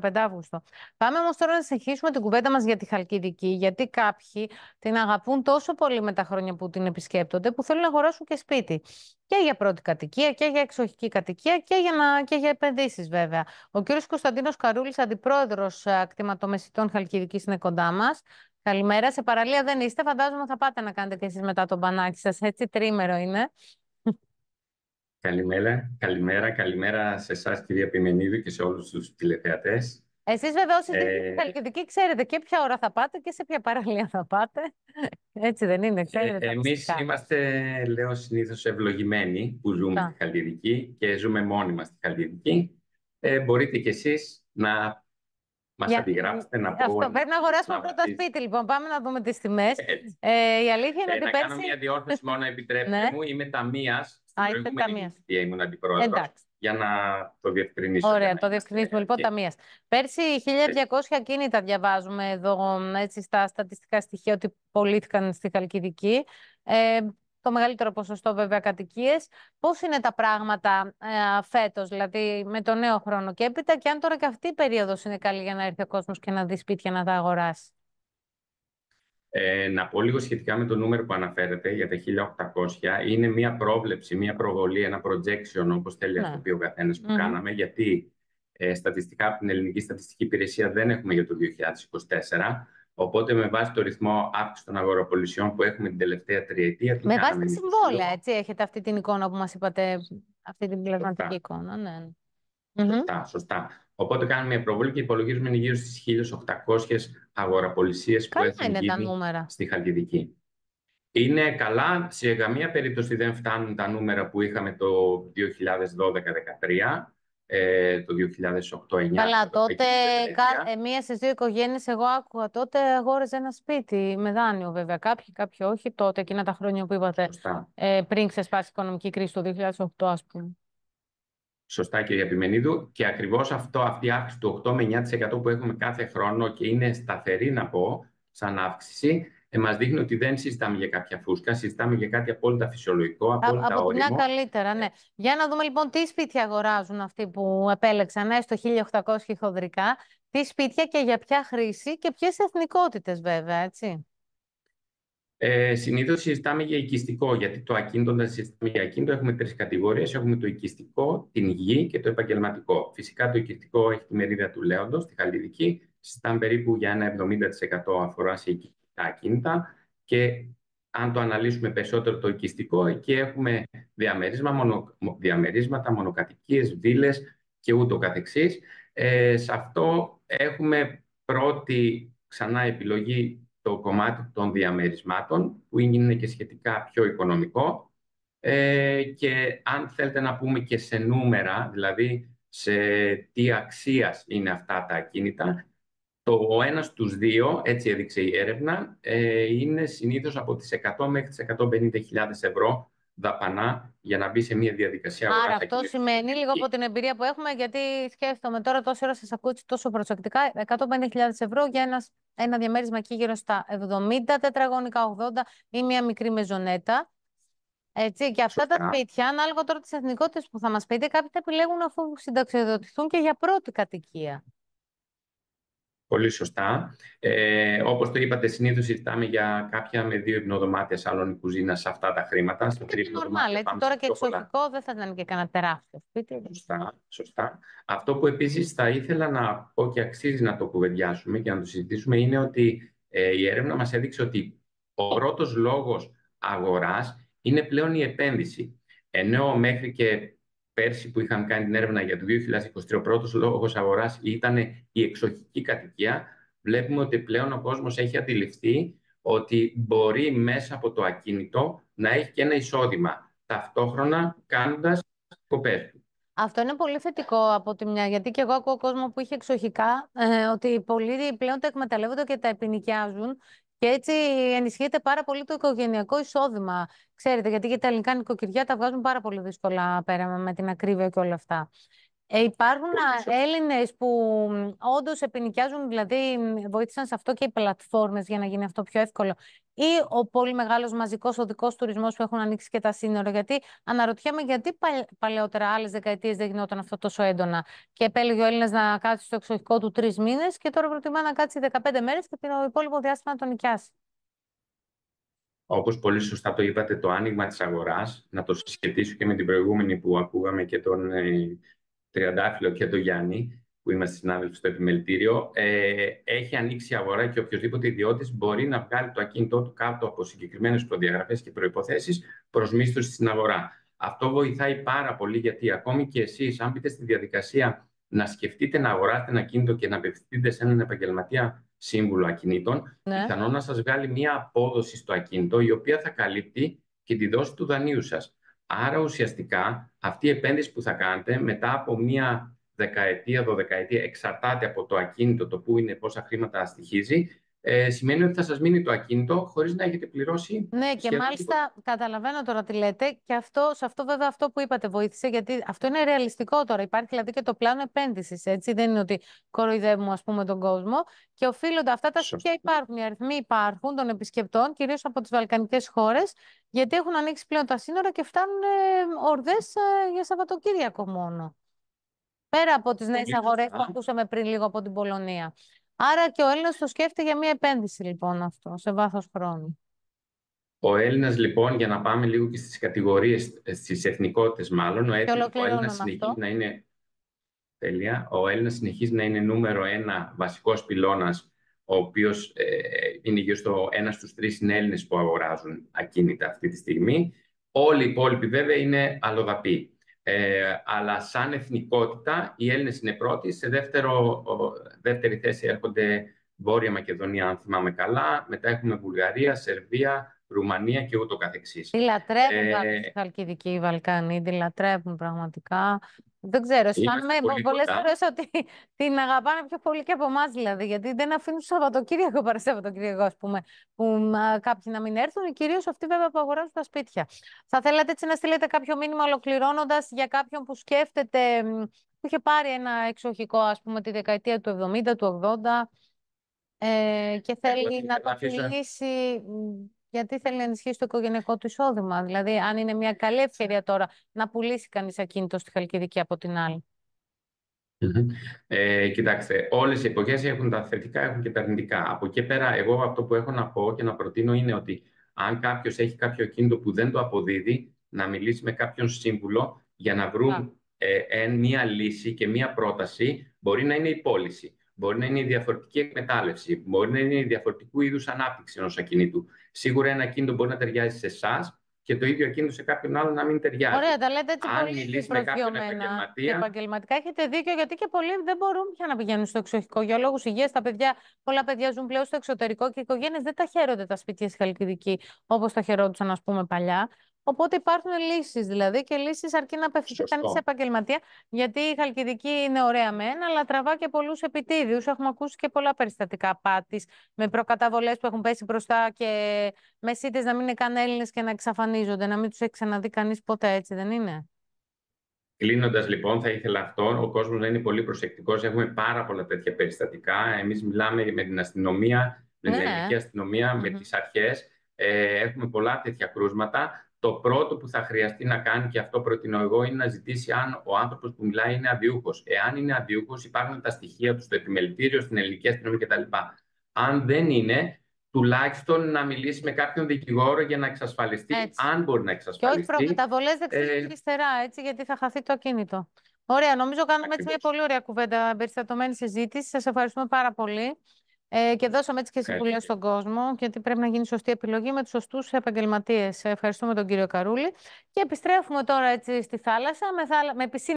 15 Αύγουστο. Πάμε όμως τώρα να συνεχίσουμε την κουβέντα μας για τη Χαλκιδική, γιατί κάποιοι την αγαπούν τόσο πολύ με τα χρόνια που την επισκέπτονται, που θέλουν να αγοράσουν και σπίτι. Και για πρώτη κατοικία και για εξοχική κατοικία και για επενδύσεις βέβαια. Ο κύριος Κωνσταντίνος Καρούλης, αντιπρόεδρος κτηματομεσητών Χαλκιδικής, είναι κοντά μας. Καλημέρα. Σε παραλία δεν είστε. Φαντάζομαι θα πάτε να κάνετε και εσείς μετά τον μπανάκι σας. Έτσι, τρίμερο είναι. Καλημέρα σε εσάς κυρία Πιμενίδου και σε όλους τους τηλεθεατές. Εσείς βέβαια όσοι είστε στη Χαλκιδική ξέρετε και ποια ώρα θα πάτε και σε ποια παραλία θα πάτε. Έτσι δεν είναι, ξέρετε τα Εμείς μυστικά. είμαστε, λέω συνήθως, ευλογημένοι που ζούμε στη Χαλκιδική και ζούμε μόνοι μας στη Χαλκιδική. Μπορείτε κι εσείς να μας αντιγράψετε, να πω... Αυτό πρέπει να αγοράσουμε πρώτα σπίτι, λοιπόν. Πάμε να δούμε τις τιμές. Η αλήθεια είναι ότι να πέρσι... κάνω μια διόρθωση μόνο, επιτρέπετε μου. Είμαι ταμείας. Στην προηγούμενη θητεία ήμουν αντιπρόεδρος. Για να το διευκρινίσω. Ωραία, το διευκρινίσουμε λοιπόν ταμείας. Πέρσι 1.200 ακίνητα διαβάζουμε εδώ έτσι, στα στατιστικά στοιχεία ότι πωλήθηκαν στη Χαλκιδική. Το μεγαλύτερο ποσοστό βέβαια κατοικίες. Πώς είναι τα πράγματα φέτος, δηλαδή με το νέο χρόνο και έπειτα, και αν τώρα και αυτή η περίοδος είναι καλή για να έρθει ο κόσμος και να δει σπίτια να τα αγοράσει. Να πω λίγο σχετικά με το νούμερο που αναφέρετε για τα 1.800. Είναι μια πρόβλεψη, μια προβολή, ένα projection, όπως θέλει να το πει ο καθένας, που κάναμε, γιατί στατιστικά από την Ελληνική Στατιστική Υπηρεσία δεν έχουμε για το 2024. Οπότε, με βάση το ρυθμό αύξηση των αγοραπολισιών που έχουμε την τελευταία τριετία... Με βάση τα συμβόλαια, έτσι, έχετε αυτή την εικόνα που μας είπατε, αυτή την πλασματική εικόνα. Ναι. Σωστά. Οπότε κάνουμε μια προβολή και υπολογίζουμε γύρω στις 1.800 αγοραπολισίες που έχουν γίνει στη Χαλκιδική. Είναι καλά, σε καμία περίπτωση δεν φτάνουν τα νούμερα που είχαμε το 2012-2013, το 2008-2009. Καλά, τότε μία στις δύο οικογένειες, εγώ άκουγα τότε, αγόρεζε ένα σπίτι με δάνειο βέβαια. Κάποιοι όχι τότε, εκείνα τα χρόνια που είπατε, πριν ξεσπάσει η οικονομική κρίση το 2008, ας πούμε. Σωστά, κυρία Πιμενίδου. Και ακριβώς αυτή η αύξηση του 8 με 9% που έχουμε κάθε χρόνο και είναι σταθερή, να πω, σαν αύξηση, μας δείχνει ότι δεν συζητάμε για κάποια φούσκα, συζητάμε για κάτι απόλυτα φυσιολογικό, απόλυτα όριμο. Από τη μια καλύτερα, ναι. Για να δούμε λοιπόν τι σπίτια αγοράζουν αυτοί που επέλεξαν, έστω 1.800 χοντρικά, τι σπίτια και για ποια χρήση και ποιες εθνικότητες βέβαια, έτσι. Συνήθως συζητάμε για οικιστικό, γιατί το ακίνητο, όταν συζητάμε για ακίνητο, έχουμε τρεις κατηγορίες. Έχουμε το οικιστικό, την γη και το επαγγελματικό. Φυσικά το οικιστικό έχει τη μερίδα του λέοντος, στη Χαλκιδική. Συζητάμε περίπου για ένα 70% αφορά σε οικιστικά ακίνητα. Και αν το αναλύσουμε περισσότερο το οικιστικό, εκεί έχουμε διαμερίσματα, μονοκατοικίες, βίλες και ούτω καθεξής. Σε αυτό έχουμε πρώτη ξανά επιλογή το κομμάτι των διαμερισμάτων, που είναι και σχετικά πιο οικονομικό. Και αν θέλετε να πούμε και σε νούμερα, δηλαδή σε τι αξίας είναι αυτά τα ακίνητα, το ένα στους δύο, έτσι έδειξε η έρευνα, είναι συνήθως από τις 100 μέχρι τις 150.000 ευρώ δαπανά για να μπει σε μια διαδικασία αγοράς. Άρα αυτό σημαίνει, λίγο από την εμπειρία που έχουμε, γιατί σκέφτομαι τώρα τόση ώρα σας ακούω τόσο προσεκτικά, 150.000 ευρώ για ένα διαμέρισμα εκεί γύρω στα 70 τετραγωνικά, 80 ή μια μικρή μεζονέτα. Έτσι, και αυτά τα σπίτια, ανάλογα τώρα τις εθνικότητες που θα μας πείτε, κάποιοι τα επιλέγουν αφού συνταξιοδοτηθούν και για πρώτη κατοικία. Πολύ σωστά. Όπως το είπατε, συνήθως συζητάμε για κάποια με 2 υπνοδωμάτια, σαλόνι, κουζίνα σε αυτά τα χρήματα. Στο 3 υπνοδωμάτια έτσι, τώρα και εξοχικό δεν θα ήταν και κανένα τεράστιο σπίτι. Σωστά. Αυτό που επίσης θα ήθελα να πω και αξίζει να το κουβεντιάσουμε και να το συζητήσουμε είναι ότι η έρευνα μας έδειξε ότι ο πρώτος λόγος αγοράς είναι πλέον η επένδυση. Ενώ μέχρι και πέρσι που είχαμε κάνει την έρευνα για το 2023, ο πρώτος λόγος αγοράς ήταν η εξοχική κατοικία. Βλέπουμε ότι πλέον ο κόσμος έχει αντιληφθεί ότι μπορεί μέσα από το ακίνητο να έχει και ένα εισόδημα, ταυτόχρονα κάνοντας κοπές του. Αυτό είναι πολύ θετικό από τη μια, γιατί και εγώ ακούω κόσμο που είχε εξοχικά, ότι πολλοί πλέον τα εκμεταλλεύονται και τα επινοικιάζουν και έτσι ενισχύεται πάρα πολύ το οικογενειακό εισόδημα. Ξέρετε, γιατί και τα ελληνικά νοικοκυριά τα βγάζουν πάρα πολύ δύσκολα πέρα με την ακρίβεια και όλα αυτά. Υπάρχουν Πολύ Έλληνες που όντως επινοικιάζουν, δηλαδή βοήθησαν σε αυτό και οι πλατφόρμες για να γίνει αυτό πιο εύκολο. Ή ο πολύ μεγάλος μαζικός οδικός τουρισμός που έχουν ανοίξει και τα σύνορα. Γιατί αναρωτιέμαι γιατί παλαιότερα, άλλες δεκαετίες, δεν γινόταν αυτό τόσο έντονα. Και επέλεγε ο Έλληνας να κάτσει στο εξοχικό του 3 μήνες και τώρα προτιμά να κάτσει 15 μέρες και το υπόλοιπο διάστημα να τον νοικιάσει. Όπως πολύ σωστά το είπατε, το άνοιγμα της αγοράς, να το συσχετίσω και με την προηγούμενη που ακούγαμε και τον Τριαντάφυλλο και τον Γιάννη, που είμαστε συνάδελφοι στο επιμελητήριο, έχει ανοίξει η αγορά και οποιοδήποτε ιδιώτης μπορεί να βγάλει το ακίνητό του κάτω από συγκεκριμένες προδιαγραφές και προϋποθέσεις προς μίσθωση στην αγορά. Αυτό βοηθάει πάρα πολύ, γιατί ακόμη και εσείς, αν μπείτε στη διαδικασία να σκεφτείτε να αγοράσετε ένα ακίνητο και να απευθυνθείτε σε έναν επαγγελματία σύμβουλο ακινήτων, Ναι. πιθανόν να σας βγάλει μια απόδοση στο ακίνητο η οποία θα καλύπτει και τη δόση του δανείου σας. Άρα ουσιαστικά αυτή η επένδυση που θα κάνετε μετά από μία δεκαετία, δωδεκαετία, εξαρτάται από το ακίνητο, το που είναι, πόσα χρήματα στοιχίζει, σημαίνει ότι θα σας μείνει το ακίνητο χωρίς να έχετε πληρώσει. Ναι, και μάλιστα καταλαβαίνω τώρα τι λέτε και σε αυτό βέβαια αυτό που είπατε βοήθησε, γιατί αυτό είναι ρεαλιστικό τώρα. Υπάρχει δηλαδή και το πλάνο επένδυσης, έτσι. Δεν είναι ότι κοροϊδεύουμε, ας πούμε, τον κόσμο. Και οφείλονται αυτά τα στοιχεία υπάρχουν, οι αριθμοί υπάρχουν των επισκεπτών, κυρίως από τις βαλκανικές χώρες, γιατί έχουν ανοίξει πλέον τα σύνορα και φτάνουν ορδές για Σαββατοκύριακο μόνο. Πέρα από τις νέες αγορές που ακούσαμε πριν λίγο από την Πολωνία. Άρα και ο Έλληνας το σκέφτεται για μια επένδυση λοιπόν αυτό, σε βάθος χρόνου. Ο Έλληνας, λοιπόν, για να πάμε λίγο και στις κατηγορίες, στις εθνικότητες μάλλον, ο Έλληνας συνεχίζει να είναι τέλεια. Ο Έλληνας συνεχίζει να είναι νούμερο ένα βασικός πυλώνας, ο οποίος είναι γύρω στο 1 στους 3 είναι Έλληνες που αγοράζουν ακίνητα αυτή τη στιγμή. Όλοι οι υπόλοιποι βέβαια είναι αλλοδαποί. Αλλά σαν εθνικότητα οι Έλληνες είναι πρώτοι. Σε δεύτερη θέση έρχονται Βόρεια Μακεδονία, αν θυμάμαι καλά. Μετά έχουμε Βουλγαρία, Σερβία, Ρουμανία και ούτω καθεξής. Τη λατρεύουν κάποιοι Χαλκιδικοί οι Βαλκάνοι, τη λατρεύουν πραγματικά. Δεν ξέρω, αισθάνομαι πολλές φορές ότι την αγαπάνε πιο πολύ και από εμάς δηλαδή, γιατί δεν αφήνουν Σαββατοκύριακο παρά Σαββατοκύριακο, ας πούμε, που κάποιοι να μην έρθουν, κυρίως αυτοί βέβαια που αγοράζουν τα σπίτια. Θα θέλατε έτσι να στείλετε κάποιο μήνυμα ολοκληρώνοντας για κάποιον που σκέφτεται, που είχε πάρει ένα εξοχικό, ας πούμε, τη δεκαετία του 70, του 80 και θέλει να το πουλήσει. Γιατί θέλει να ενισχύσει το οικογενειακό του εισόδημα. Δηλαδή, αν είναι μια καλή ευκαιρία τώρα να πουλήσει κανείς ακίνητο στη Χαλκιδική από την άλλη. Κοιτάξτε, όλες οι εποχές έχουν τα θετικά, έχουν και τα αρνητικά. Από εκεί πέρα, εγώ αυτό που έχω να πω και να προτείνω είναι ότι αν κάποιος έχει κάποιο ακίνητο που δεν το αποδίδει, να μιλήσει με κάποιον σύμβουλο για να βρουν μία λύση και μία πρόταση. Μπορεί να είναι η πώληση, μπορεί να είναι η διαφορετική εκμετάλλευση, μπορεί να είναι η διαφορετικού είδους ανάπτυξη ενός ακινήτου. Σίγουρα ένα ακίνητο μπορεί να ταιριάζει σε εσάς και το ίδιο ακίνητο σε κάποιον άλλο να μην ταιριάζει. Ωραία, τα λέτε έτσι αν πολύ μιλήσει με κάποιον επαγγελματικά. Έχετε δίκιο, γιατί και πολλοί δεν μπορούν πια να πηγαίνουν στο εξοχικό για λόγους υγείας. Πολλά παιδιά ζουν πλέον στο εξωτερικό και οι οικογένειες δεν τα χαίρονται τα σπίτια στη Χαλκιδική όπως τα χαιρόντουσαν, ας πούμε, παλιά. Οπότε υπάρχουν λύσεις δηλαδή, και λύσεις αρκεί να απευθυνθεί κανείς σε επαγγελματία. Γιατί η Χαλκιδική είναι ωραία μεν, αλλά τραβά και πολλούς επιτίδιους. Έχουμε ακούσει και πολλά περιστατικά απάτης με προκαταβολές που έχουν πέσει μπροστά και μεσίτες να μην είναι καν Έλληνες και να εξαφανίζονται, να μην τους έχει ξαναδεί κανείς ποτέ, έτσι δεν είναι? Κλείνοντας, λοιπόν, θα ήθελα αυτό, ο κόσμος να είναι πολύ προσεκτικός. Έχουμε πάρα πολλά τέτοια περιστατικά. Εμείς μιλάμε με την αστυνομία, με την ελληνική αστυνομία, με τις αρχές. Έχουμε πολλά τέτοια κρούσματα. Το πρώτο που θα χρειαστεί να κάνει, και αυτό προτείνω εγώ, είναι να ζητήσει αν ο άνθρωπος που μιλάει είναι αντιούχος. Εάν είναι αντιούχος, υπάρχουν τα στοιχεία του στο επιμελητήριο, στην ελληνική αστυνομία κτλ. Αν δεν είναι, τουλάχιστον να μιλήσει με κάποιον δικηγόρο για να εξασφαλιστεί, αν μπορεί να εξασφαλιστεί. Και όχι προκαταβολές δεξιά και αριστερά, έτσι, γιατί θα χαθεί το ακίνητο. Ωραία, νομίζω κάναμε έτσι μια πολύ ωραία κουβέντα, εμπεριστατωμένη συζήτηση. Σας ευχαριστούμε πάρα πολύ. Και δώσαμε έτσι και συμβουλές στον κόσμο, γιατί πρέπει να γίνει σωστή επιλογή με τους σωστούς επαγγελματίες. Ευχαριστούμε τον κύριο Καρούλη. Και επιστρέφουμε τώρα έτσι στη θάλασσα με πισίνα.